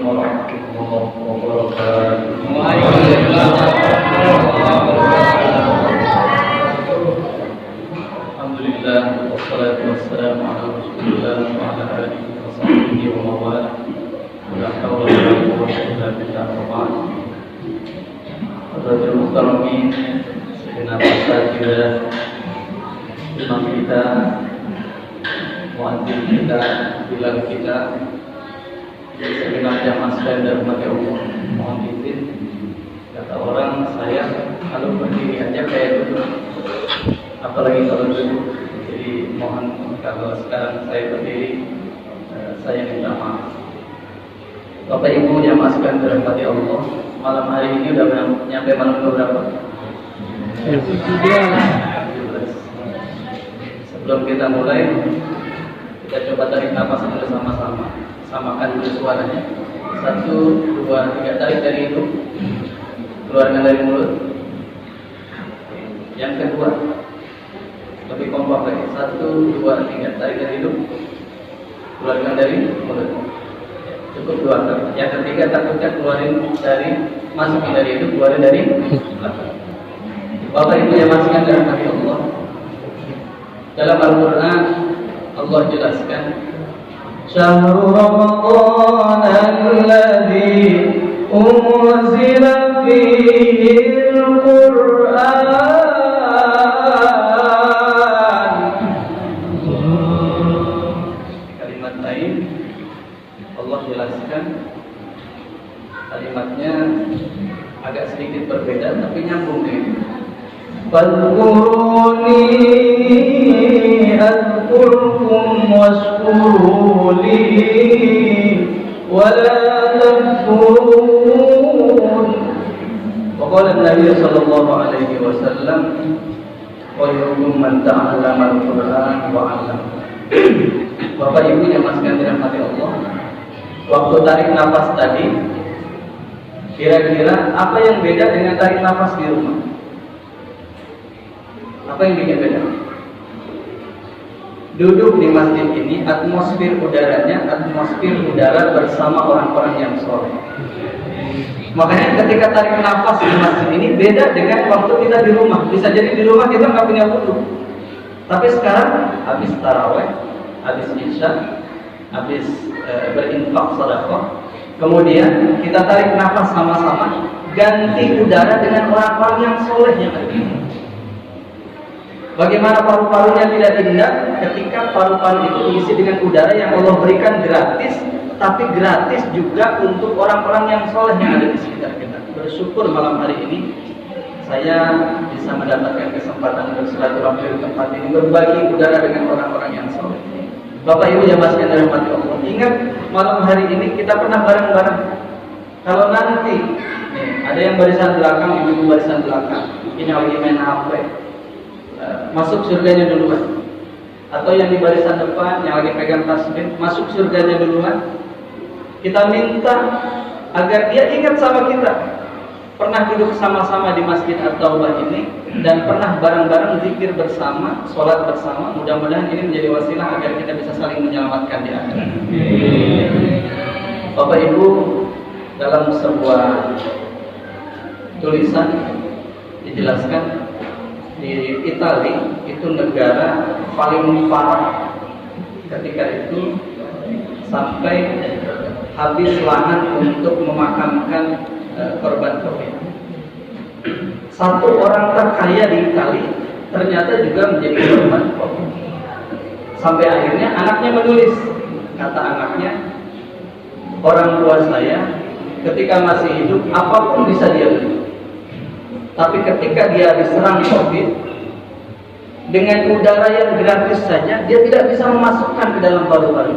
warahmatullahi wabarakatuh. Alhamdulillah, wassalatu wassalamu ala Rasulillah wa ala alihi wa sahbihi wa mawala. La hawla wa la quwwata illa billah wa ba'd. Hadirin muhtaramin, segenap sahabat imam kita, muadzin kita, bilal kita, segenap jamaah sekalian dari umat Allah, mohon izin. Kata orang, saya kalau berdiri aja kayak duduk, apalagi kalau duduk. Jadi mohon kalau sekarang saya berdiri, saya minta maaf. Bapak Ibu jamaah sekalian dirahmati Allah, malam hari ini udah nyampe malam berapa? Sebelum kita mulai, kita coba tarik nafas dulu sama-sama. Samakan dulu suaranya. 1, 2, 3, tarik dari hidung, keluarkan dari mulut. Yang kedua, lebih kompak lagi. 1, 2, 3, tarik dari hidung, keluarkan dari mulut. Cukup 2 kali. Yang ketiga, takutnya keluarin dari, masukin dari hidung, keluarin dari belakang. Bapak Ibu yang masukkan dari Allah, dalam Al-Quran Allah jelaskan, Syahrul Ramadan alladzi unzila fihi al-Qur'an. Kalimat lain Allah jelaskan, kalimatnya agak sedikit berbeda tapi nyambung nih. Fadhkuruni adhkurkum washkuru li wa la takfurun. Wa qala Nabi sallallahu alaihi wasallam, khairukum man ta'allama al-Qur'an wa 'allama. Bapak Ibu yang masih dirahmati Allah, waktu tarik nafas tadi, kira-kira apa yang beda dengan tarik nafas di rumah? Apa yang bikin beda? Duduk di masjid ini, atmosfer udaranya atmosfer udara bersama orang-orang yang soleh. Makanya ketika tarik nafas di masjid ini beda dengan waktu kita di rumah. Bisa jadi di rumah kita nggak punya wudu, tapi sekarang habis taraweh, habis isya, habis berinfak sedekah, kemudian kita tarik nafas sama-sama, ganti udara dengan orang-orang yang soleh yang ada. Bagaimana paru-parunya tidak indah ketika paru-paru itu diisi dengan udara yang Allah berikan gratis, tapi gratis juga untuk orang-orang yang soleh yang ada di sekitar kita. Bersyukur malam hari ini saya bisa mendapatkan kesempatan bersilaturahmi di tempat ini, berbagi udara dengan orang-orang yang soleh. Bapak Ibu yang masih dirahmati Allah, ingat malam hari ini kita pernah bareng-bareng. Kalau nanti ada yang barisan belakang, ibu barisan belakang, ini lagi main HP, masuk surganya duluan. Atau yang di barisan depan yang lagi pegang tasbih, masuk surganya duluan. Kita minta agar dia ingat sama kita, pernah duduk sama-sama di Masjid At-Taubah ini dan pernah bareng-bareng zikir bersama, sholat bersama. Mudah-mudahan ini menjadi wasilah agar kita bisa saling menyelamatkan di akhirat. Bapak Ibu, dalam sebuah tulisan dijelaskan, di Italia itu negara paling parah ketika itu, sampai habis lahan untuk memakamkan korban COVID. Satu orang terkaya di Italia ternyata juga menjadi korban COVID. Sampai akhirnya anaknya menulis, kata anaknya, orang tua saya ketika masih hidup apapun bisa dia beli, tapi ketika dia diserang COVID, dengan udara yang gratis saja dia tidak bisa memasukkan ke dalam paru-paru.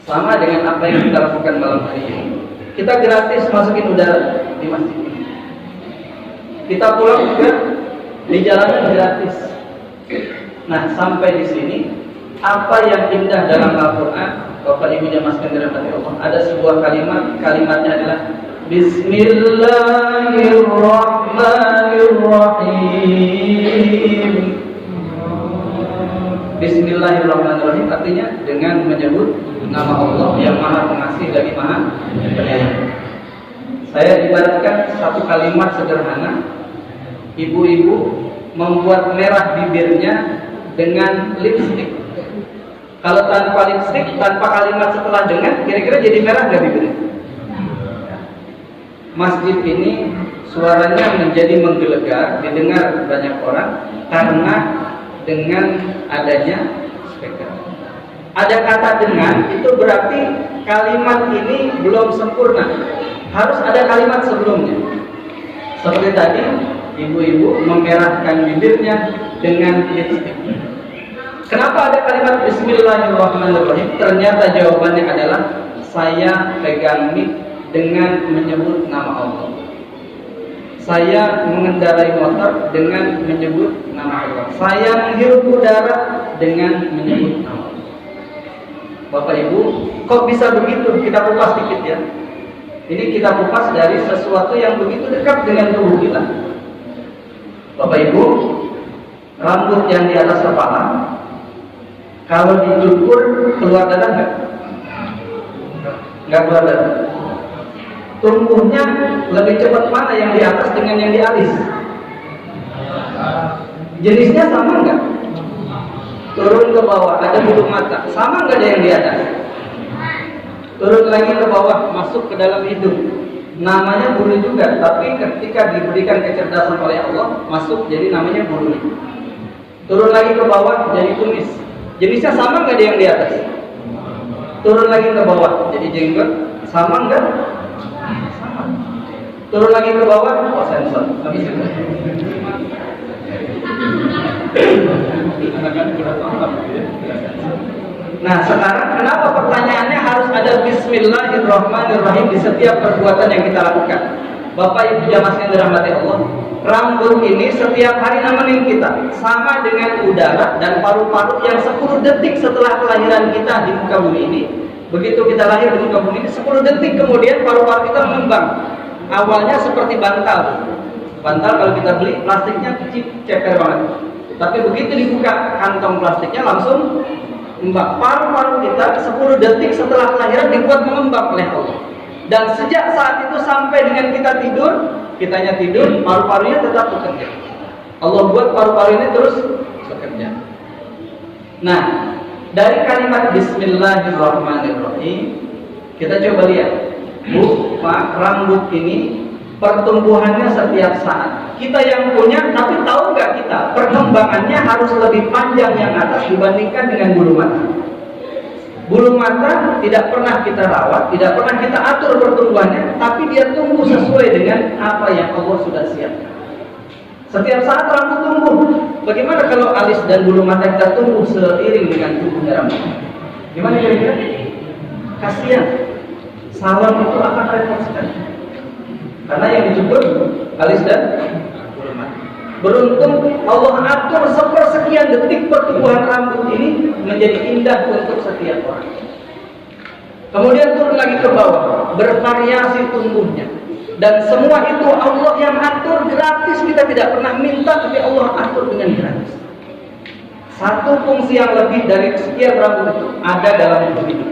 Sama dengan apa yang kita lakukan malam hari ini. Kita gratis masukin udara di masjid ini. Kita pulang juga di jalanan gratis. Nah, sampai di sini apa yang indah dalam Al-Quran, Bapak Ibu jamaah sekalian dirahmati Allah, ada sebuah kalimatnya adalah Bismillahirrahmanirrahim. Bismillahirrahmanirrahim artinya dengan menyebut nama Allah yang Maha Pengasih lagi Maha Saya ibaratkan satu kalimat sederhana. Ibu-ibu membuat merah bibirnya dengan lipstik. Kalau tanpa lipstik, tanpa kalimat setelah dengan, kira-kira jadi merah nggak bibirnya? Masjid ini suaranya menjadi menggelegar, didengar banyak orang karena dengan adanya speaker. Ada kata dengan, itu berarti kalimat ini belum sempurna. Harus ada kalimat sebelumnya. Seperti tadi, ibu-ibu memerahkan bibirnya dengan lipstik. Kenapa ada kalimat Bismillahirrahmanirrahim? Ternyata jawabannya adalah saya pegang mic dengan menyebut nama Allah. Saya mengendarai motor dengan menyebut nama Allah. Saya menghirup udara dengan menyebut nama Allah. Bapak Ibu, kok bisa begitu? Kita kupas sedikit ya. Ini kita kupas dari sesuatu yang begitu dekat dengan tubuh kita. Bapak Ibu, rambut yang di atas kepala, kalau dicukur keluar darah nggak? Nggak keluar darah. Tumbuhnya lebih cepat mana yang di atas dengan yang di alis? Jenisnya sama nggak? Turun ke bawah ada bulu mata, sama nggak ada yang di atas? Turun lagi ke bawah, masuk ke dalam hidung, namanya bulu juga, tapi ketika diberikan kecerdasan oleh Allah, masuk jadi namanya bulu. Turun lagi ke bawah jadi kumis, jenisnya sama nggak ada yang di atas? Turun lagi ke bawah jadi jenggot, sama nggak? Sama. Turun lagi ke bawah, oh sensor, habis itu. Nah sekarang kenapa pertanyaannya harus ada Bismillahirrahmanirrahim di setiap perbuatan yang kita lakukan? Bapak Ibu jamaah yang dirahmati Allah, rambut ini setiap hari nemenin kita, sama dengan udara dan paru-paru yang 10 detik setelah kelahiran kita di muka bumi ini. Begitu kita lahir di muka bumi ini, 10 detik kemudian paru-paru kita mengembang. Awalnya seperti bantal. Bantal kalau kita beli plastiknya kecil, ceper banget. Tapi begitu dibuka kantong plastiknya langsung mengembang. Paru-paru kita 10 detik setelah kelahiran dibuat mengembang oleh Allah. Dan sejak saat itu sampai dengan kita tidur, kitanya tidur, paru-parunya tetap bekerja. Allah buat paru-paru ini terus bekerja. Nah, dari kalimat Bismillahirrahmanirrahim, kita coba lihat. Bu, Pak, rambut ini pertumbuhannya setiap saat. Kita yang punya, tapi tahu nggak kita perkembangannya harus lebih panjang yang atas dibandingkan dengan bulu mata. Bulu mata tidak pernah kita rawat, tidak pernah kita atur pertumbuhannya, tapi dia tumbuh sesuai dengan apa yang Allah sudah siapkan. Setiap saat rambut tumbuh. Bagaimana kalau alis dan bulu mata kita tumbuh seiring dengan tumbuhnya rambut? Gimana kira-kira? Kasihan. Salon itu akan repot sekali. Karena yang dijemput alis dan bulu mata. Beruntung Allah atur sepersekian detik pertumbuhan rambut ini menjadi indah untuk setiap orang. Kemudian turun lagi ke bawah, bervariasi tumbuhnya. Dan semua itu Allah yang atur gratis, kita tidak pernah minta, tapi Allah atur dengan gratis. Satu fungsi yang lebih dari sekian rambut itu ada dalam bulu hidung.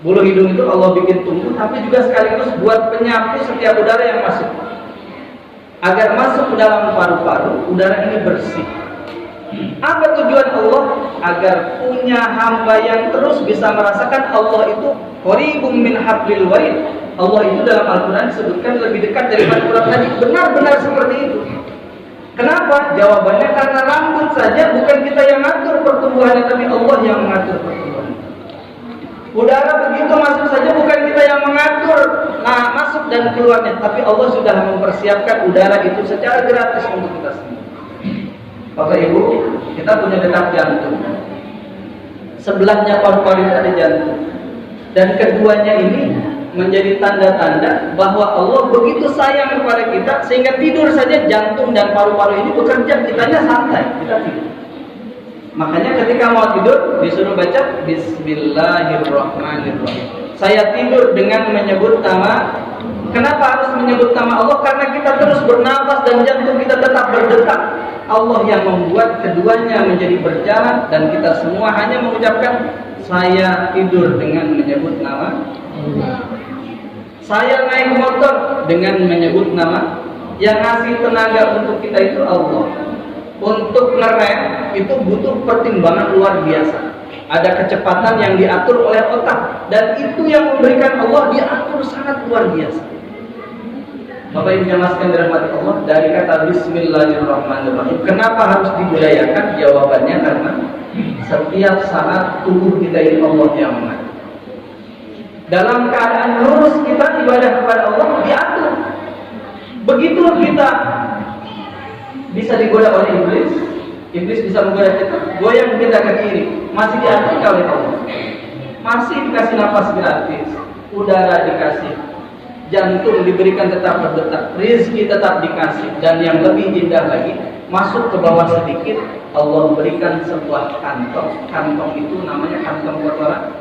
Bulu hidung itu Allah bikin tumbuh, tapi juga sekaligus buat penyapu setiap udara yang masuk. Agar masuk ke dalam paru-paru, udara ini bersih. Apa tujuan Allah? Agar punya hamba yang terus bisa merasakan Allah itu qaribum min hablil warid. Allah itu dalam Al-Quran disebutkan lebih dekat daripada Quran tadi. Benar-benar seperti itu. Kenapa? Jawabannya karena rambut saja bukan kita yang ngatur pertumbuhannya, tapi Allah yang mengatur pertumbuhannya. Udara begitu masuk saja bukan kita yang mengatur masuk dan keluarnya, tapi Allah sudah mempersiapkan udara itu secara gratis untuk kita sendiri. Bapak Ibu, kita punya detak jantung. Sebelahnya paru-paru ada jantung. Dan keduanya ini menjadi tanda-tanda bahwa Allah begitu sayang kepada kita sehingga tidur saja jantung dan paru-paru ini bekerja, kitanya santai, kita tidur. Makanya ketika mau tidur disuruh baca Bismillahirrahmanirrahim. Saya tidur dengan menyebut nama. Kenapa harus menyebut nama Allah? Karena kita terus bernafas dan jantung kita tetap berdetak. Allah yang membuat keduanya menjadi berjalan dan kita semua hanya mengucapkan saya tidur dengan menyebut nama Allah. Saya naik motor dengan menyebut nama. Yang ngasih tenaga untuk kita itu Allah. Untuk ngerem itu butuh pertimbangan luar biasa. Ada kecepatan yang diatur oleh otak, dan itu yang memberikan Allah diatur sangat luar biasa. Bapak Ibu yang dirahmati Allah, dari kata Bismillahirrahmanirrahim, kenapa harus dibudayakan? Jawabannya karena setiap saat tubuh kita ini Allah yang mengatur. Dalam keadaan lurus kita ibadah kepada Allah diatur. Begitu kita bisa digoda oleh iblis, iblis bisa menggoda kita, goyang kita ke kiri, masih diatur oleh Allah. Masih dikasih nafas gratis, udara dikasih, jantung diberikan tetap berdetak, rezeki tetap dikasih, dan yang lebih indah lagi, masuk ke bawah sedikit, Allah berikan sebuah kantong. Kantong itu namanya kantong kotoran.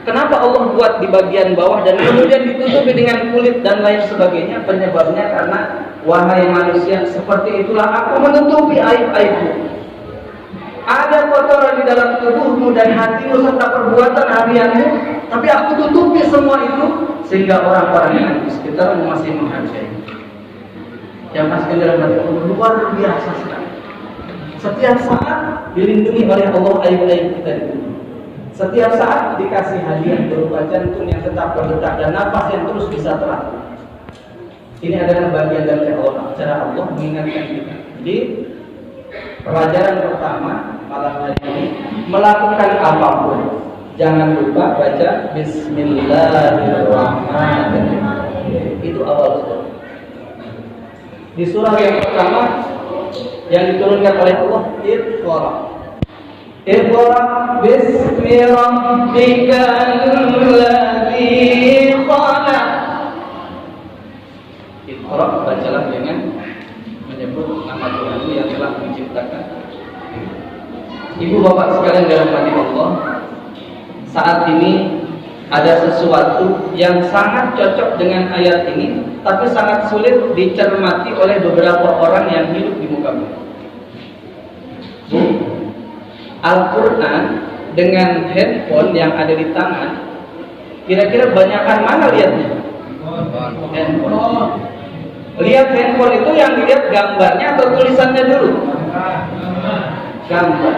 Kenapa Allah buat di bagian bawah dan kemudian ditutupi dengan kulit dan lain sebagainya? Penyebabnya karena, wahai manusia, seperti itulah aku menutupi aib-aibmu. Ada kotoran di dalam tubuhmu dan hatimu serta perbuatan harianmu, tapi aku tutupi semua itu sehingga orang-orang yang di sekitarmu masih menghargai. Yang masih dirahmati Allah, luar biasa sekali. Setiap saat dilindungi oleh Allah aib-aib kita di tubuh. Setiap saat dikasih hadiah berupa jantung yang tetap berdetak dan nafas yang terus bisa teratur. Ini adalah bagian dari Allah, cara Allah mengingatkan kita. Jadi pelajaran pertama malam hari ini, melakukan apapun jangan lupa baca Bismillahirrahmanirrahim. Itu awal surah. Di surah yang pertama yang diturunkan oleh Allah, Iqra. Iqra bismi rabbikal ladzi khalaq. Iqra, bacalah dengan menyebut nama Tuhanmu yang telah menciptakan. Ibu bapak sekalian dirahmati Allah, saat ini ada sesuatu yang sangat cocok dengan ayat ini, tapi sangat sulit dicermati oleh beberapa orang yang hidup di muka bumi. Al-Quran dengan handphone yang ada di tangan, kira-kira banyakan mana lihatnya? Handphone. Lihat handphone itu yang dilihat gambarnya atau tulisannya dulu? Gambar.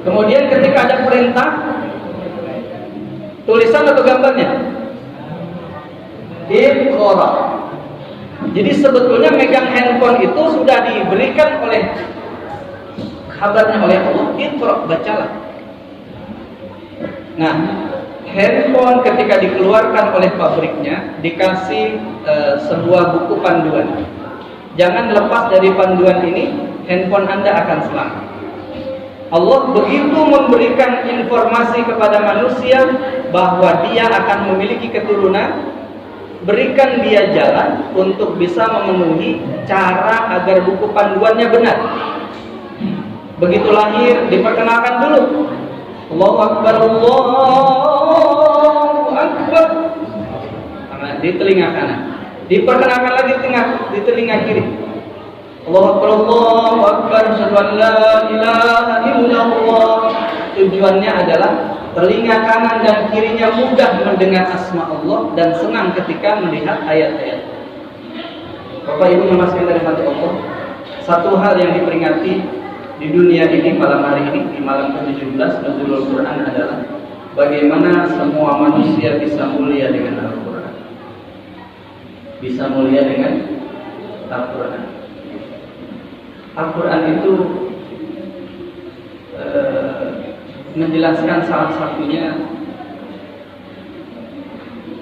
Kemudian ketika ada perintah, tulisan atau gambarnya? Iqra. Jadi sebetulnya megang handphone itu sudah diberikan oleh kabarnya oleh Allah, Iqra, bacalah. Nah, handphone ketika dikeluarkan oleh pabriknya dikasih sebuah buku panduan. Jangan lepas dari panduan ini, handphone Anda akan selamat. Allah begitu memberikan informasi kepada manusia bahwa dia akan memiliki keturunan, berikan dia jalan untuk bisa memenuhi cara agar buku panduannya benar. Begitu lahir, diperkenalkan dulu, Allahu Akbar, Allahu Akbar, di telinga kanan. Diperkenalkan lagi di telinga kiri, Allahu Akbar, Allahu Akbar, asyhadu an la ilaha illallah. Tujuannya adalah telinga kanan dan kirinya mudah mendengar asma Allah dan senang ketika melihat ayat-ayat. Bapak Ibu memasukkan dari hati Allah, satu hal yang diperingati di dunia ini malam hari ini, di malam ke-17 Nuzulul Quran adalah bagaimana semua manusia bisa mulia dengan Al-Quran, bisa mulia dengan Al-Quran. Al-Quran itu menjelaskan salah satunya,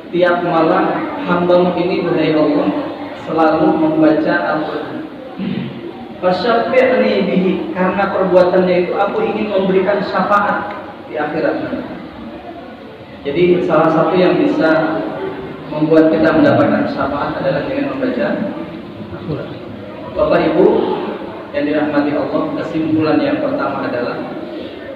tiap malam hamba ini wahai Allah selalu membaca Al-Quran. Fasyafi'ni bihi, karena perbuatannya itu aku ingin memberikan syafaat di akhirat. Jadi salah satu yang bisa membuat kita mendapatkan syafaat adalah dengan membaca Al-Quran. Bapak Ibu yang dirahmati Allah, kesimpulan yang pertama adalah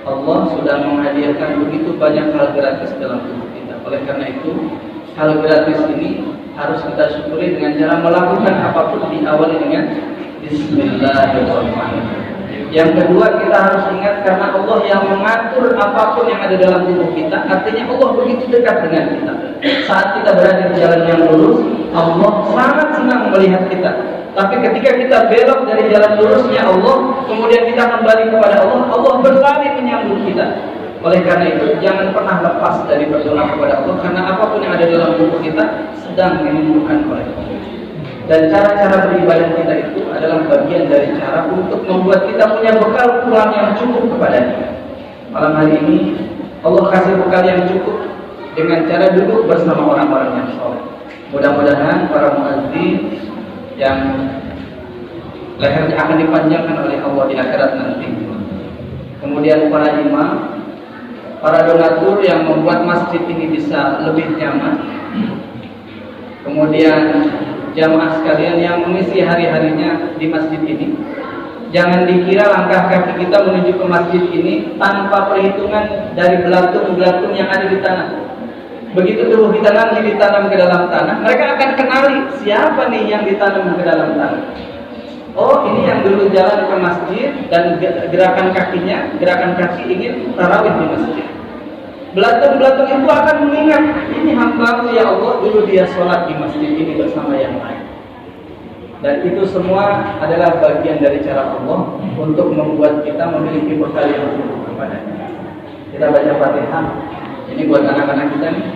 Allah sudah menghadiahkan begitu banyak hal gratis dalam tubuh kita. Oleh karena itu, hal gratis ini harus kita syukuri dengan cara melakukan apapun diawali dengan Bismillahirrahmanirrahim. Yang kedua, kita harus ingat karena Allah yang mengatur apapun yang ada dalam tubuh kita, artinya Allah begitu dekat dengan kita. Saat kita berada di jalan yang lurus, Allah sangat senang melihat kita. Tapi ketika kita belok dari jalan lurusnya Allah, kemudian kita kembali kepada Allah, Allah berlari menyambut kita. Oleh karena itu, jangan pernah lepas dari berdoa kepada Allah, karena apapun yang ada dalam tubuh kita sedang dirindukan oleh Allah. Dan cara-cara beribadah kita itu adalah bagian dari cara untuk membuat kita punya bekal pulang yang cukup kepadanya. Malam hari ini Allah kasih bekal yang cukup dengan cara duduk bersama orang-orang yang soleh. Mudah-mudahan para muadzin yang lehernya akan dipanjangkan oleh Allah di akhirat nanti. Kemudian para imam, para donatur yang membuat masjid ini bisa lebih nyaman. Kemudian jamaah sekalian yang mengisi hari-harinya di masjid ini, jangan dikira langkah kaki kita menuju ke masjid ini tanpa perhitungan dari belatung-belatung yang ada di tanah. Begitu tubuh kita nanti ditanam ke dalam tanah, mereka akan kenali siapa nih yang ditanam ke dalam tanah. Oh, ini yang dulu jalan ke masjid dan gerakan kakinya, gerakan kaki ingin tarawih di masjid. Belatung-belatung itu akan mengingat, ini hamba-Mu ya Allah, dulu dia sholat di masjid ini bersama yang lain. Dan itu semua adalah bagian dari cara Allah untuk membuat kita memiliki bekal yang cukup kepadanya. Kita baca Fatihah. Ini buat anak-anak kita nih.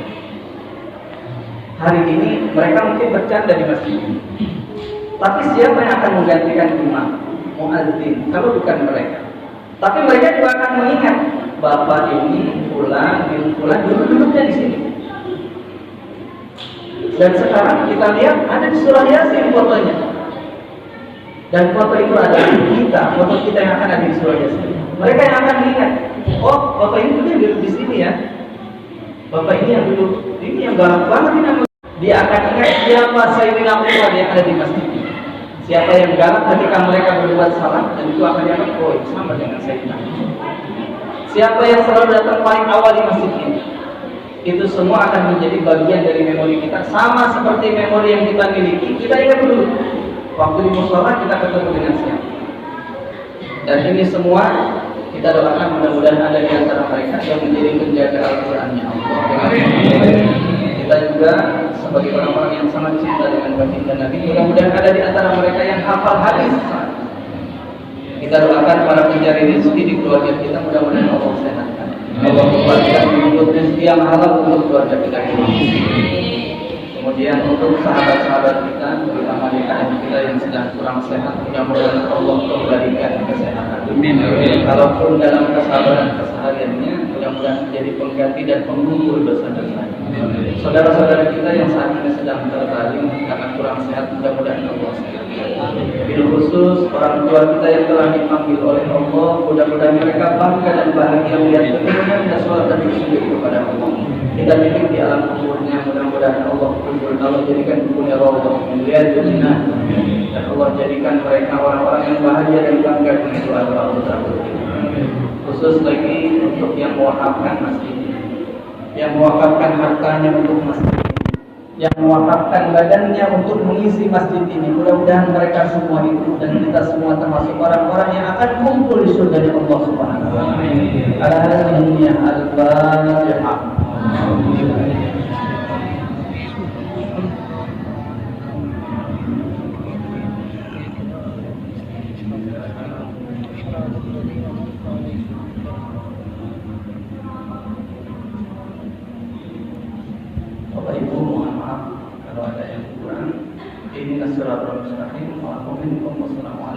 Hari ini mereka mungkin bercanda di masjid ini. Tapi siapa yang akan menggantikan imam, muadzin, kalau bukan mereka? Tapi mereka juga akan mengingat, bapak ini pulang duduknya di sini. Dan sekarang kita lihat ada di surah Yasin fotonya. Dan foto itu adalah kita, foto kita yang akan ada di surah Yasin. Mereka yang akan mengingat, oh bapak ini duduk di sini ya. Bapak ini yang duduk, ini yang galak banget ini. Dia akan ingat siapa Sayyidina Umar yang ada di masjid ini. Siapa yang galak ketika mereka berbuat salah, dan itu akan dianggap, oh sama dengan Sayyidina Umar. Siapa yang selalu datang paling awal di masjid ini. Itu semua akan menjadi bagian dari memori kita, sama seperti memori yang kita miliki. Kita ingat dulu, waktu di mushola kita ketemu dengan siapa. Dan ini semua kita doakan mudah-mudahan ada di antara mereka yang menjadi penjaga Al-Qur'annya Allah. Kita juga sebagai orang-orang yang sangat cinta dengan baginda Nabi, mudah-mudahan ada di antara mereka yang hafal hadis. Kita doakan para pencari rezeki di keluarga kita, mudah-mudahan Allah sehatkan. Allah membagikan menuntut rezeki yang halal untuk keluarga kita. Kemudian untuk sahabat-sahabat kita, terutama DKM kita yang sedang kurang sehat, mudah-mudahan Allah kembalikan kesehatan. Kalaupun dalam kesabaran kesehariannya, mudah-mudahan menjadi pengganti dan pengumpul dosa-dosa. Saudara-saudara kita yang saat ini sedang terbaring karena kurang sehat, mudah-mudahan Allah sehatkan. Bil khusus orang tua kita yang telah dipanggil oleh Allah, mudah-mudahan mereka bangga dan bahagia melihat keturunan dan sholat dan bersujud kepada Allah. Kita hidup di alam kuburnya, mudah-mudahan Allah jadikan kuburnya rawdah min riyadil jannah, dan Allah jadikan mereka orang-orang yang bahagia dan bangga dengan doa-doa tersebut. Khusus lagi untuk yang mewakafkan masjid, yang mewakafkan hartanya untuk masjid, yang mewakafkan badannya untuk mengisi masjid ini, mudah-mudahan mereka semua itu dan kita semua termasuk orang-orang yang akan kumpul di surga Allah Subhanahu wa taala. Al-Fatihah. Bapak Ibu, mohon maaf kalau ada yang kurang. Ini siratal mustaqim. Wassalamualaikum warahmatullahi wabarakatuh.